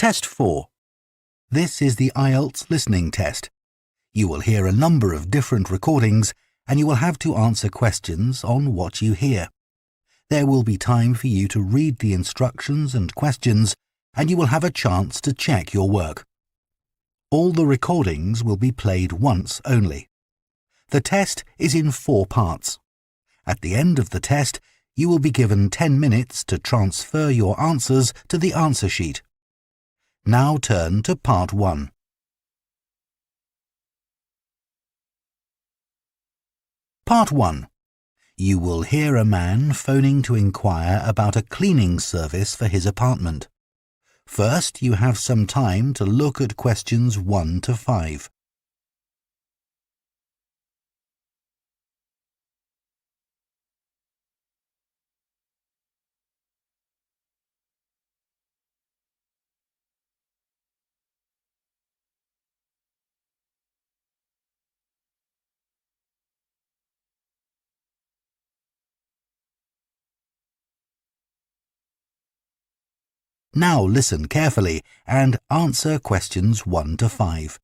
Test 4. This is the IELTS listening test. You will hear a number of different recordings and you will have to answer questions on what you hear. There will be time for you to read the instructions and questions and you will have a chance to check your work. All the recordings will be played once only. The test is in 4 parts. At the end of the test, you will be given 10 minutes to transfer your answers to the answer sheet. Now turn to Part 1. Part 1. You will hear a man phoning to inquire about a cleaning service for his apartment. First, you have some time to look at questions 1 to 5. Now listen carefully and answer questions 1 to 5.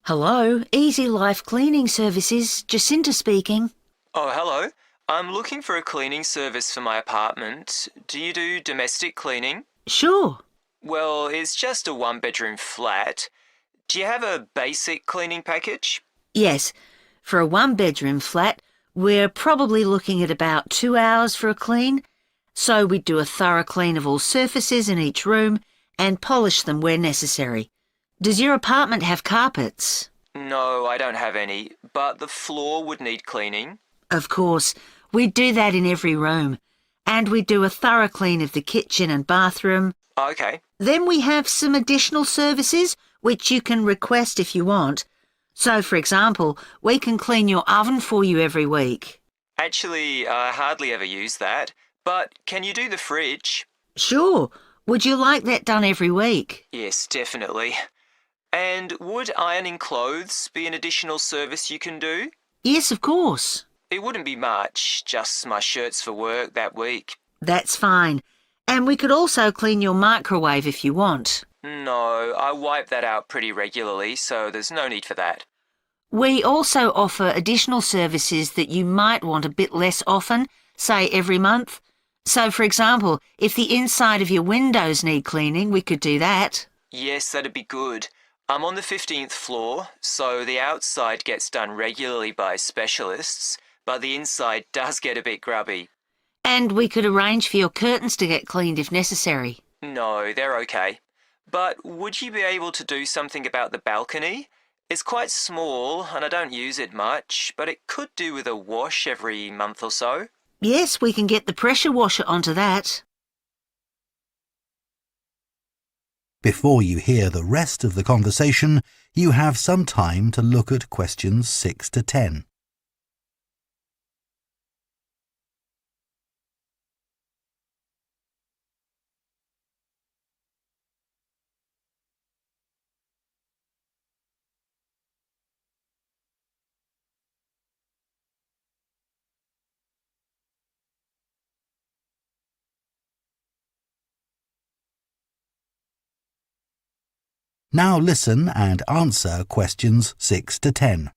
Hello, Easy Life Cleaning Services, Jacinta speaking. Oh, hello. I'm looking for a cleaning service for my apartment. Do you do domestic cleaning? Sure. Well, it's just a 1-bedroom flat. Do you have a basic cleaning package? Yes, for a 1-bedroom flat, we're probably looking at about 2 hours for a clean. So we do a thorough clean of all surfaces in each room and polish them where necessary. Does your apartment have carpets? No, I don't have any, but the floor would need cleaning. Of course, we do that in every room. And we do a thorough clean of the kitchen and bathroom. Okay. Then we have some additional services which you can request if you want. So, for example, we can clean your oven for you every week. Actually, I hardly ever use that. But can you do the fridge? Sure. Would you like that done every week? Yes, definitely. And would ironing clothes be an additional service you can do? Yes, of course. It wouldn't be much, just my shirts for work that week. That's fine. And we could also clean your microwave if you want. No, I wipe that out pretty regularly, so there's no need for that. We also offer additional services that you might want a bit less often, say every month. So, for example, if the inside of your windows need cleaning, we could do that. Yes, that'd be good. I'm on the 15th floor, so the outside gets done regularly by specialists, but the inside does get a bit grubby. And we could arrange for your curtains to get cleaned if necessary. No, they're okay. But would you be able to do something about the balcony? It's quite small and I don't use it much, but it could do with a wash every month or so. Yes, we can get the pressure washer onto that. Before you hear the rest of the conversation, you have some time to look at questions 6 to 10. Now listen and answer questions 6 to 10.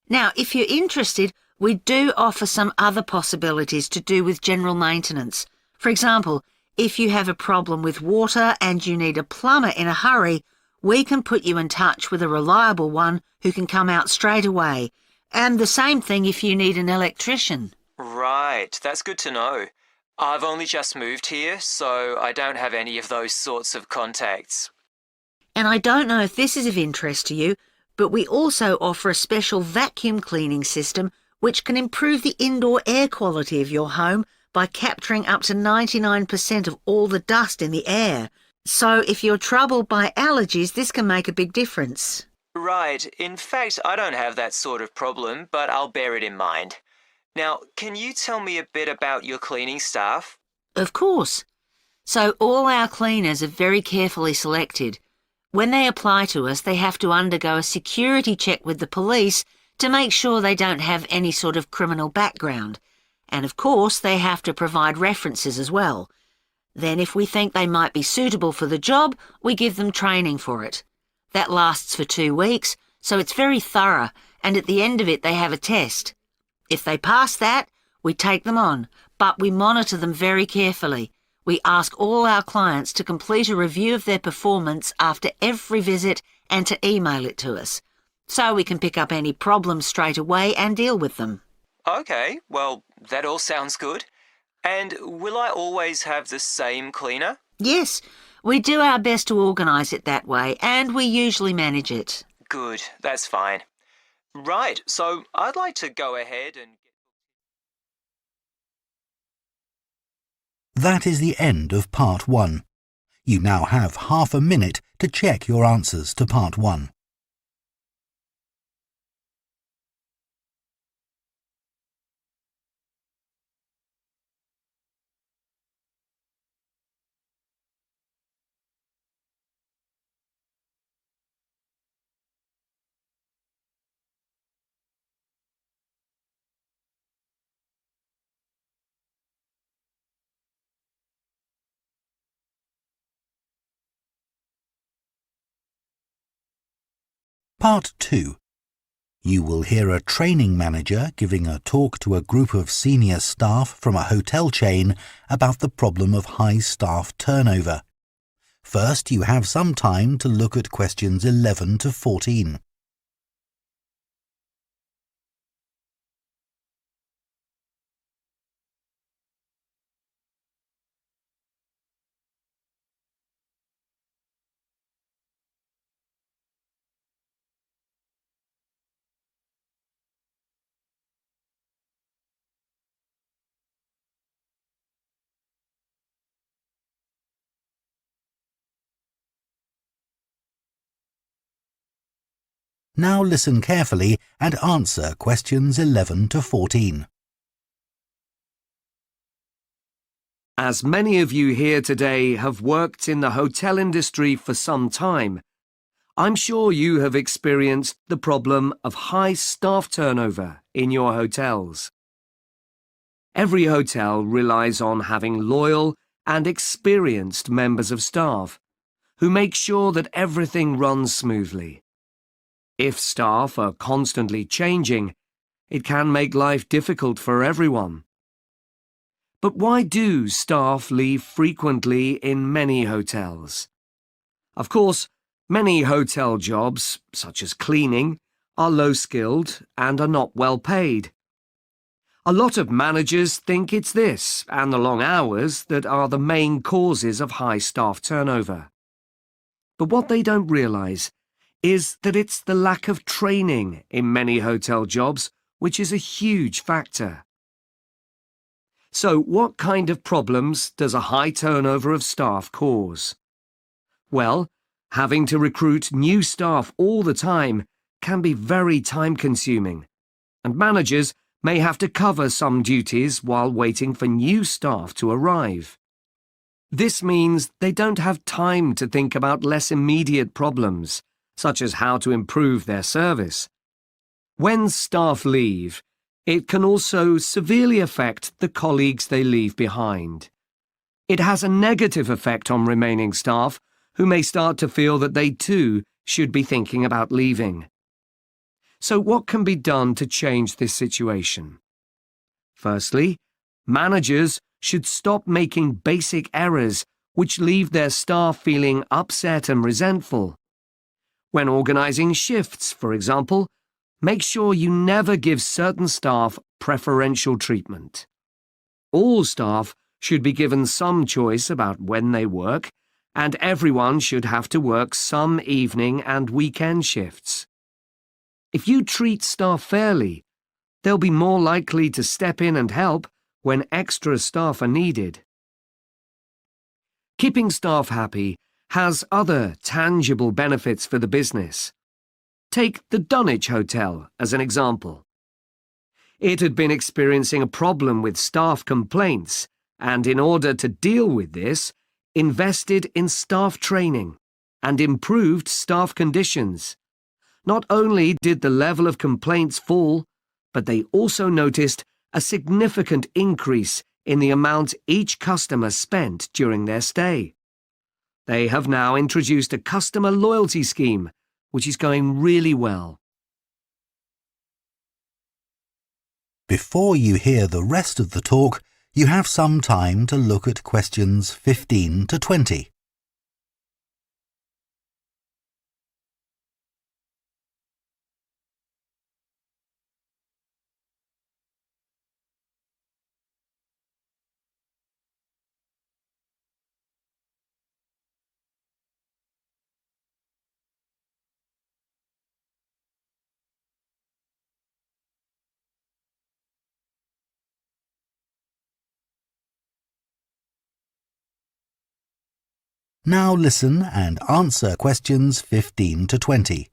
Now, if you're interested, we do offer some other possibilities to do with general maintenance. For example, if you have a problem with water and you need a plumber in a hurry, we can put you in touch with a reliable one who can come out straight away. And the same thing if you need an electrician. Right, that's good to know. I've only just moved here, so I don't have any of those sorts of contacts. And I don't know if this is of interest to you, but we also offer a special vacuum cleaning system which can improve the indoor air quality of your home by capturing up to 99% of all the dust in the air. So if you're troubled by allergies, this can make a big difference. Right, in fact, I don't have that sort of problem, but I'll bear it in mind. Now, can you tell me a bit about your cleaning staff? Of course. So all our cleaners are very carefully selected. When they apply to us, they have to undergo a security check with the police to make sure they don't have any sort of criminal background. And of course, they have to provide references as well. Then if we think they might be suitable for the job, we give them training for it. That lasts for 2 weeks, so it's very thorough, and at the end of it they have a test. If they pass that, we take them on, but we monitor them very carefully. We ask all our clients to complete a review of their performance after every visit and to email it to us, so we can pick up any problems straight away and deal with them. Okay, well, that all sounds good. And will I always have the same cleaner? Yes, we do our best to organise it that way, and we usually manage it. Good, that's fine. Right, so I'd like to go ahead and... That is the end of Part 1. You now have half a minute to check your answers to Part 1. Part 2. You will hear a training manager giving a talk to a group of senior staff from a hotel chain about the problem of high staff turnover. First, you have some time to look at questions 11 to 14. Now listen carefully and answer questions 11 to 14. As many of you here today have worked in the hotel industry for some time, I'm sure you have experienced the problem of high staff turnover in your hotels. Every hotel relies on having loyal and experienced members of staff who make sure that everything runs smoothly. If staff are constantly changing, it can make life difficult for everyone. But why do staff leave frequently in many hotels? Of course, many hotel jobs, such as cleaning, are low-skilled and are not well paid. A lot of managers think it's this and the long hours that are the main causes of high staff turnover. But what they don't realise is that it's the lack of training in many hotel jobs which is a huge factor. So what kind of problems does a high turnover of staff cause? Well, having to recruit new staff all the time can be very time-consuming, and managers may have to cover some duties while waiting for new staff to arrive. This means they don't have time to think about less immediate problems, such as how to improve their service. When staff leave, it can also severely affect the colleagues they leave behind. It has a negative effect on remaining staff, who may start to feel that they too should be thinking about leaving. So what can be done to change this situation? Firstly, managers should stop making basic errors which leave their staff feeling upset and resentful. When organising shifts, for example, make sure you never give certain staff preferential treatment. All staff should be given some choice about when they work, and everyone should have to work some evening and weekend shifts. If you treat staff fairly, they'll be more likely to step in and help when extra staff are needed. Keeping staff happy has other tangible benefits for the business. Take the Dunwich Hotel as an example. It had been experiencing a problem with staff complaints, and in order to deal with this, invested in staff training and improved staff conditions. Not only did the level of complaints fall, but they also noticed a significant increase in the amount each customer spent during their stay. They have now introduced a customer loyalty scheme, which is going really well. Before you hear the rest of the talk, you have some time to look at questions 15 to 20. Now listen and answer questions 15 to 20.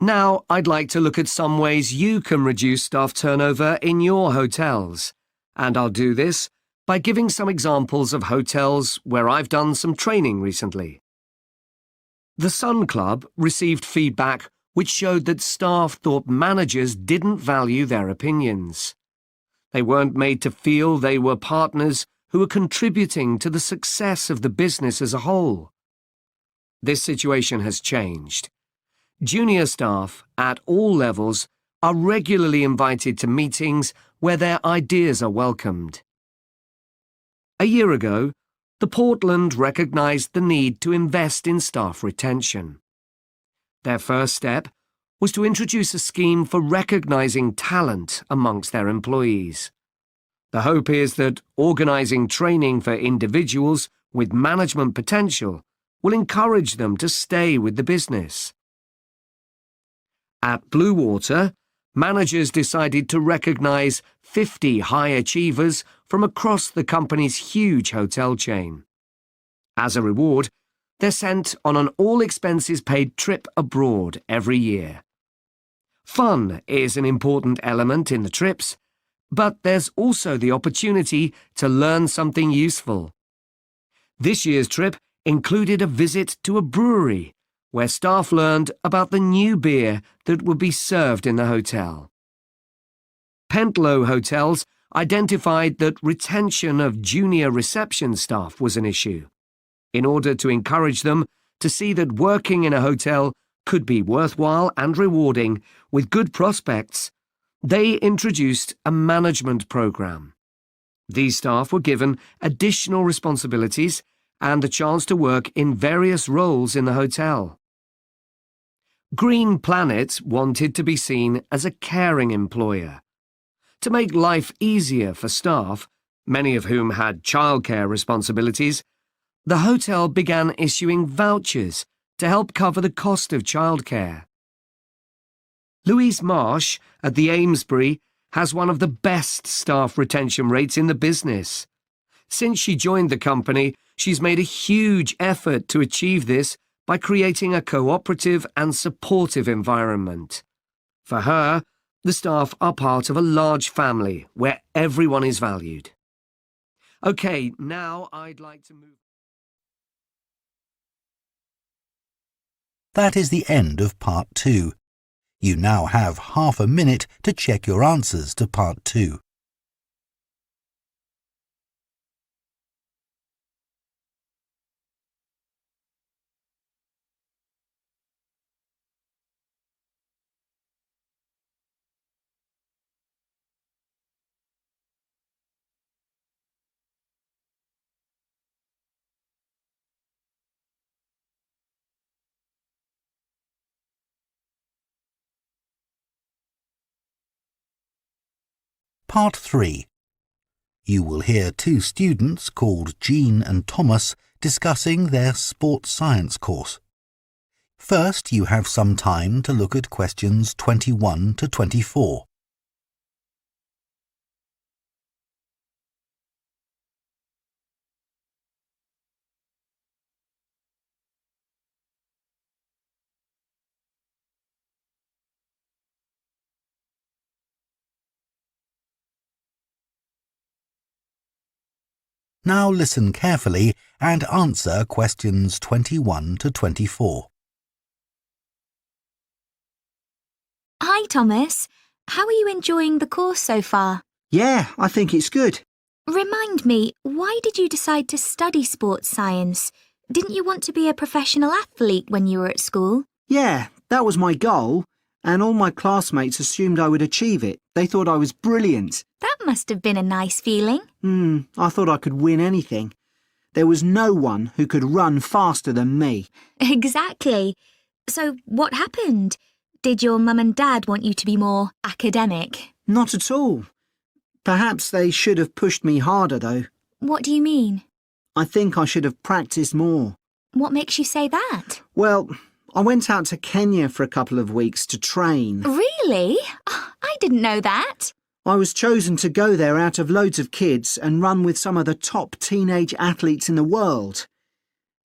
Now I'd like to look at some ways you can reduce staff turnover in your hotels. And I'll do this by giving some examples of hotels where I've done some training recently. The Sun Club received feedback which showed that staff thought managers didn't value their opinions. They weren't made to feel they were partners who were contributing to the success of the business as a whole. This situation has changed. Junior staff at all levels are regularly invited to meetings where their ideas are welcomed. A year ago, the Portland recognised the need to invest in staff retention. Their first step was to introduce a scheme for recognising talent amongst their employees. The hope is that organising training for individuals with management potential will encourage them to stay with the business. At Blue Water, managers decided to recognise 50 high achievers from across the company's huge hotel chain. As a reward, they're sent on an all-expenses-paid trip abroad every year. Fun is an important element in the trips, but there's also the opportunity to learn something useful. This year's trip included a visit to a brewery, where staff learned about the new beer that would be served in the hotel. Pentlow Hotels identified that retention of junior reception staff was an issue. In order to encourage them to see that working in a hotel could be worthwhile and rewarding with good prospects, they introduced a management program. These staff were given additional responsibilities and the chance to work in various roles in the hotel. Green Planet wanted to be seen as a caring employer. To make life easier for staff, many of whom had childcare responsibilities, the hotel began issuing vouchers to help cover the cost of childcare. Louise Marsh at the Amesbury has one of the best staff retention rates in the business. Since she joined the company, she's made a huge effort to achieve this by creating a cooperative and supportive environment. For her, the staff are part of a large family where everyone is valued. OK, now I'd like to move... That is the end of Part 2. You now have half a minute to check your answers to Part 2. Part 3. You will hear two students called Jeanne and Thomas discussing their sports science course. First, you have some time to look at questions 21 to 24. Now listen carefully and answer questions 21 to 24. I Thomas. How are you enjoying the course so far? Yeah, I think it's good. Remind me, why did you decide to study sports science? Didn't you want to be a professional athlete when you were at school? Yeah, that was my goal, and all my classmates assumed I would achieve it. They thought I was brilliant. That must have been a nice feeling. I thought I could win anything. There was no one who could run faster than me. Exactly. So what happened? Did your mum and dad want you to be more academic? Not at all. Perhaps they should have pushed me harder, though. What do you mean? I think I should have practiced more. What makes you say that? Well, I went out to Kenya for a couple of weeks to train. Really? I didn't know that. I was chosen to go there out of loads of kids and run with some of the top teenage athletes in the world.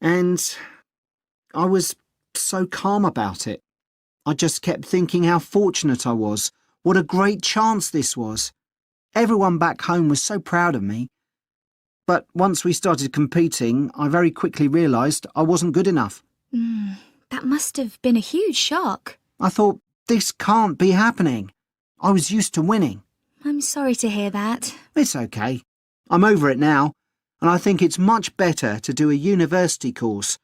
And I was so calm about it. I just kept thinking how fortunate I was. What a great chance this was. Everyone back home was so proud of me. But once we started competing, I very quickly realised I wasn't good enough. That must have been a huge shock. I thought, this can't be happening. I was used to winning. I'm sorry to hear that. It's okay. I'm over it now, and I think it's much better to do a university course.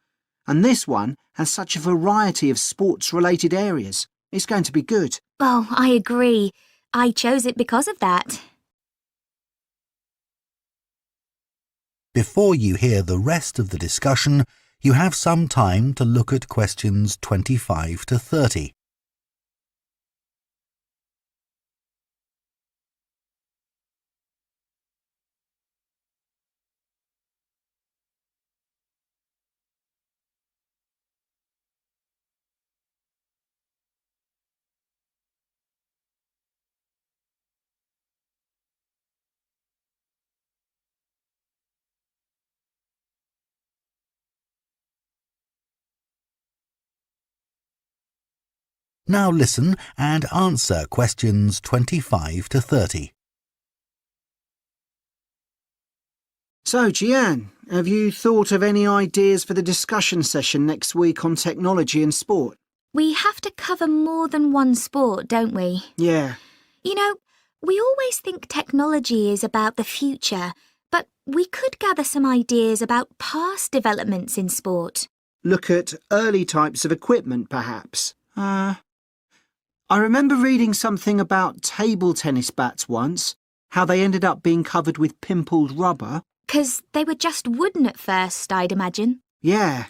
And this one has such a variety of sports-related areas. It's going to be good. Oh, I agree. I chose it because of that. Before you hear the rest of the discussion, you have some time to look at questions 25 to 30. Now listen and answer questions 25 to 30. So, Jeanne, have you thought of any ideas for the discussion session next week on technology and sport? We have to cover more than one sport, don't we? Yeah. You know, we always think technology is about the future, but we could gather some ideas about past developments in sport. Look at early types of equipment, perhaps. I remember reading something about table tennis bats once, how they ended up being covered with pimpled rubber. 'Cause they were just wooden at first, I'd imagine. Yeah.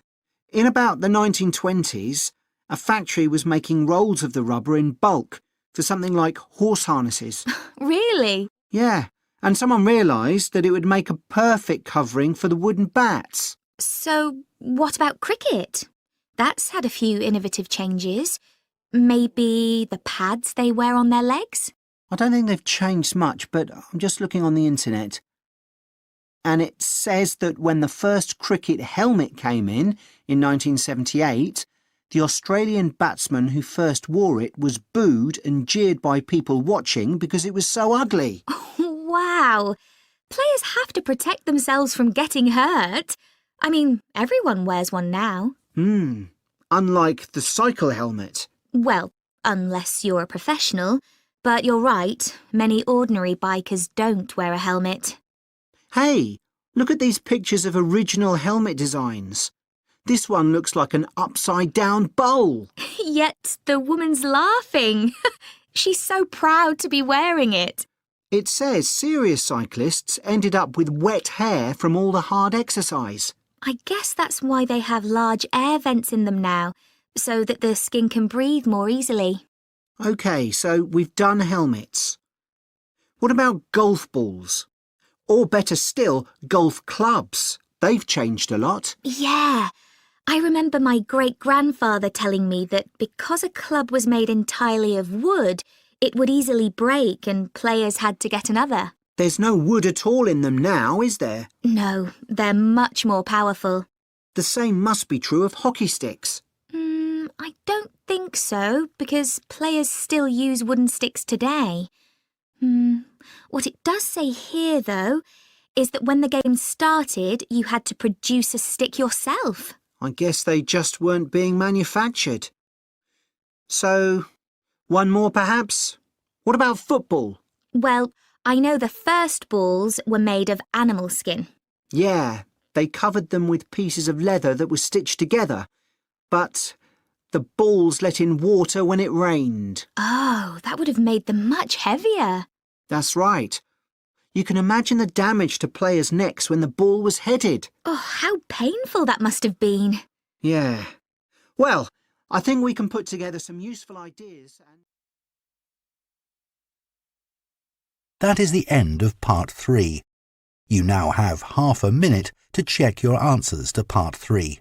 In about the 1920s, a factory was making rolls of the rubber in bulk for something like horse harnesses. Really? Yeah, and someone realised that it would make a perfect covering for the wooden bats. So, what about cricket? That's had a few innovative changes. Maybe the pads they wear on their legs? I don't think they've changed much, but I'm just looking on the internet. And it says that when the first cricket helmet came in 1978, the Australian batsman who first wore it was booed and jeered by people watching because it was so ugly. Wow! Players have to protect themselves from getting hurt. I mean, everyone wears one now. Unlike the cycle helmet. Well, unless you're a professional. But you're right, many ordinary bikers don't wear a helmet. Hey, look at these pictures of original helmet designs. This one looks like an upside-down bowl. Yet the woman's laughing. She's so proud to be wearing it. It says serious cyclists ended up with wet hair from all the hard exercise. I guess that's why they have large air vents in them now, so that the skin can breathe more easily. OK, so we've done helmets. What about golf balls? Or better still, golf clubs. They've changed a lot. Yeah. I remember my great-grandfather telling me that because a club was made entirely of wood, it would easily break and players had to get another. There's no wood at all in them now, is there? No, they're much more powerful. The same must be true of hockey sticks. I don't think so, because players still use wooden sticks today. What it does say here, though, is that when the game started, you had to produce a stick yourself. I guess they just weren't being manufactured. So, One more, perhaps? What about football? Well, I know the first balls were made of animal skin. Yeah, they covered them with pieces of leather that were stitched together. But the balls let in water when it rained. Oh, that would have made them much heavier. That's right. You can imagine the damage to players' necks when the ball was headed. Oh, how painful that must have been. Yeah. Well, I think we can put together some useful ideas and... That is the end of Part 3. You now have half a minute to check your answers to Part 3.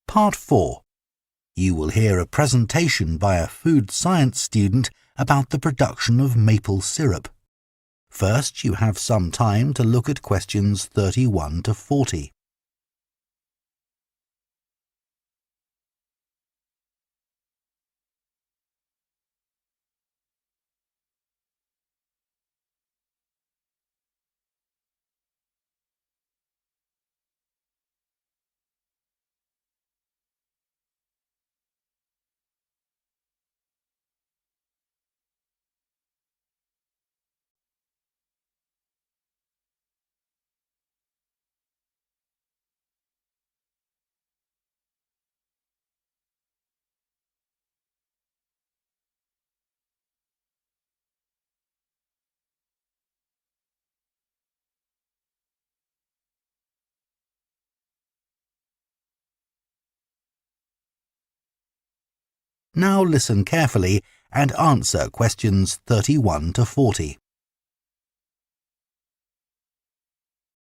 Part 4. You will hear a presentation by a food science student about the production of maple syrup. First, you have some time to look at questions 31 to 40. Now listen carefully and answer questions 31 to 40.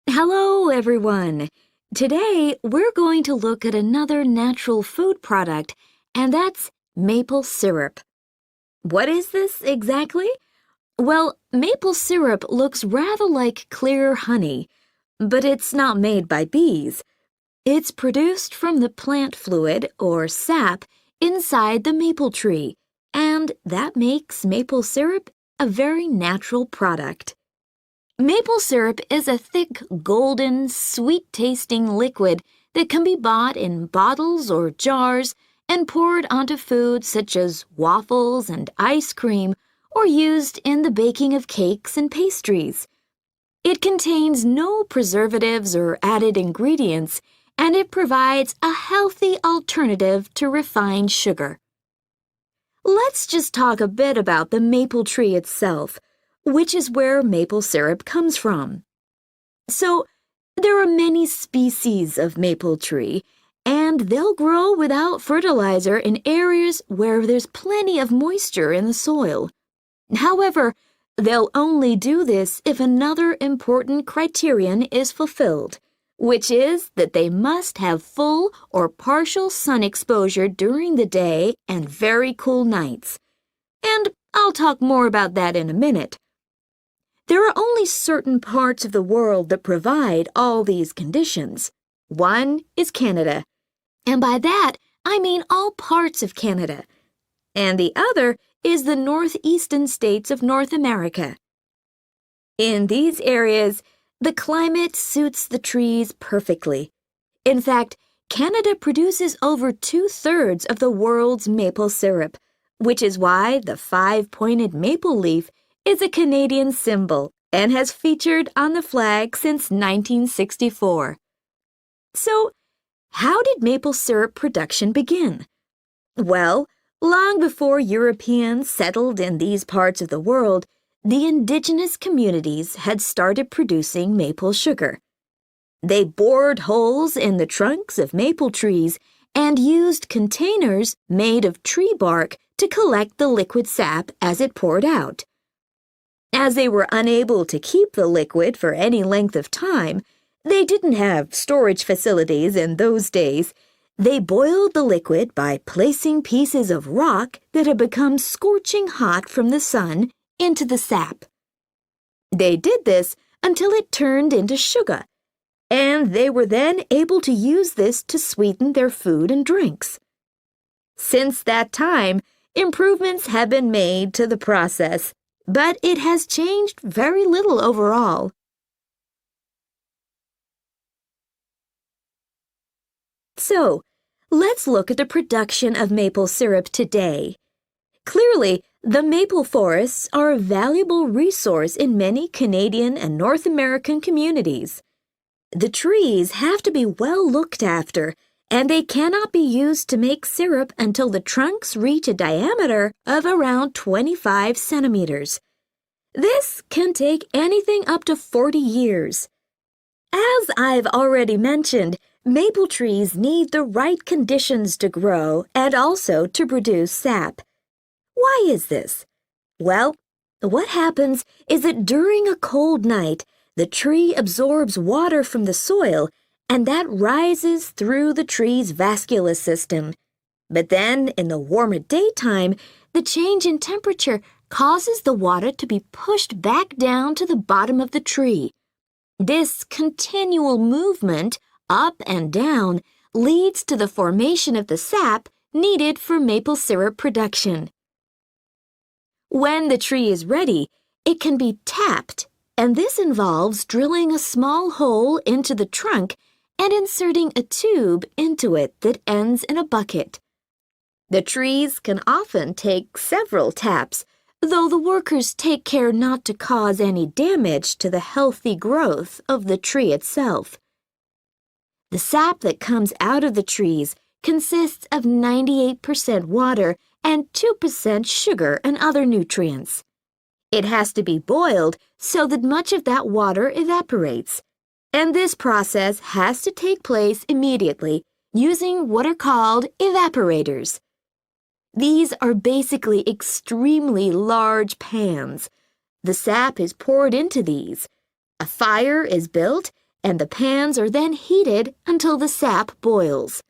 Hello, everyone. Today, we're going to look at another natural food product, and that's maple syrup. What is this exactly? Well, maple syrup looks rather like clear honey, but it's not made by bees. It's produced from the plant fluid, or sap, inside the maple tree, and that makes maple syrup a very natural product. Maple syrup is a thick, golden, sweet-tasting liquid that can be bought in bottles or jars and poured onto foods such as waffles and ice cream, or used in the baking of cakes and pastries. It contains no preservatives or added ingredients, and it provides a healthy alternative to refined sugar. Let's just talk a bit about the maple tree itself, which is where maple syrup comes from. So, there are many species of maple tree, and they'll grow without fertilizer in areas where there's plenty of moisture in the soil. However, they'll only do this if another important criterion is fulfilled, which is that they must have full or partial sun exposure during the day and very cool nights. And I'll talk more about that in a minute. There are only certain parts of the world that provide all these conditions. One is Canada, and by that I mean all parts of Canada. And the other is the northeastern states of North America. In these areas, the climate suits the trees perfectly. In fact, Canada produces over 2/3 of the world's maple syrup, which is why the 5-pointed maple leaf is a Canadian symbol and has featured on the flag since 1964. So, how did maple syrup production begin? Well, long before Europeans settled in these parts of the world, the indigenous communities had started producing maple sugar. They bored holes in the trunks of maple trees and used containers made of tree bark to collect the liquid sap as it poured out. As they were unable to keep the liquid for any length of time, they didn't have storage facilities in those days. They boiled the liquid by placing pieces of rock that had become scorching hot from the sun into the sap. They did this until it turned into sugar, and they were then able to use this to sweeten their food and drinks. Since that time, improvements have been made to the process, but it has changed very little overall. So, let's look at the production of maple syrup today. Clearly, the maple forests are a valuable resource in many Canadian and North American communities. The trees have to be well looked after, and they cannot be used to make syrup until the trunks reach a diameter of around 25 centimeters. This can take anything up to 40 years. As I've already mentioned, maple trees need the right conditions to grow and also to produce sap. Why is this? Well, what happens is that during a cold night, the tree absorbs water from the soil, and that rises through the tree's vascular system. But then, in the warmer daytime, the change in temperature causes the water to be pushed back down to the bottom of the tree. This continual movement, up and down, leads to the formation of the sap needed for maple syrup production. When the tree is ready, it can be tapped, and this involves drilling a small hole into the trunk and inserting a tube into it that ends in a bucket. The trees can often take several taps, though the workers take care not to cause any damage to the healthy growth of the tree itself. The sap that comes out of the trees consists of 98% water and 2% sugar and other nutrients. It has to be boiled so that much of that water evaporates, and this process has to take place immediately using what are called evaporators. These are basically extremely large pans. The sap is poured into these. A fire is built, and the pans are then heated until the sap boils.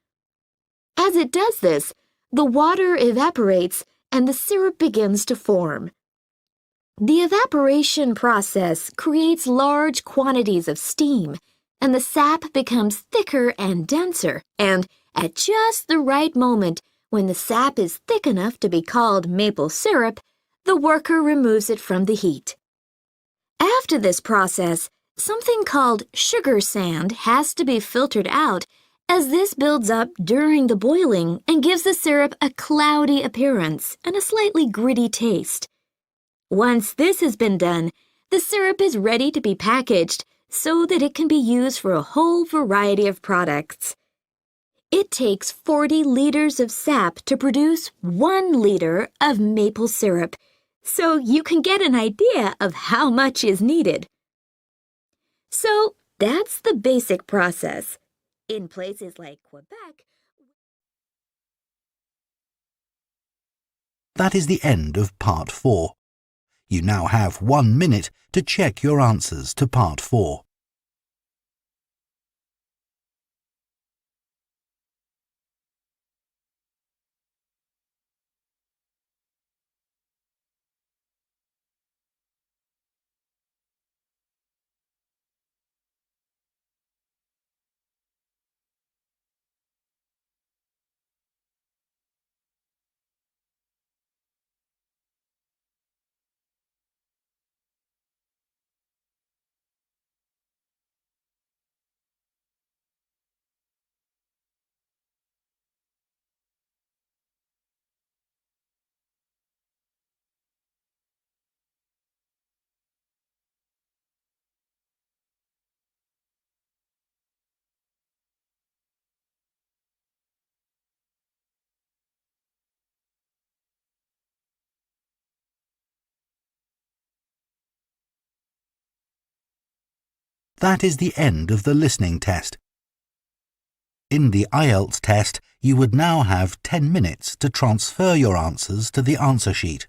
As it does this, the water evaporates and the syrup begins to form. The evaporation process creates large quantities of steam, and the sap becomes thicker and denser, and at just the right moment, when the sap is thick enough to be called maple syrup, the worker removes it from the heat. After this process, something called sugar sand has to be filtered out, as this builds up during the boiling and gives the syrup a cloudy appearance and a slightly gritty taste. Once this has been done, the syrup is ready to be packaged so that it can be used for a whole variety of products. It takes 40 liters of sap to produce 1 liter of maple syrup, so you can get an idea of how much is needed. So that's the basic process. In places like Quebec, That is the end of Part 4. You now have 1 minute to check your answers to Part 4. That is the end of the listening test. In the IELTS test, you would now have 10 minutes to transfer your answers to the answer sheet.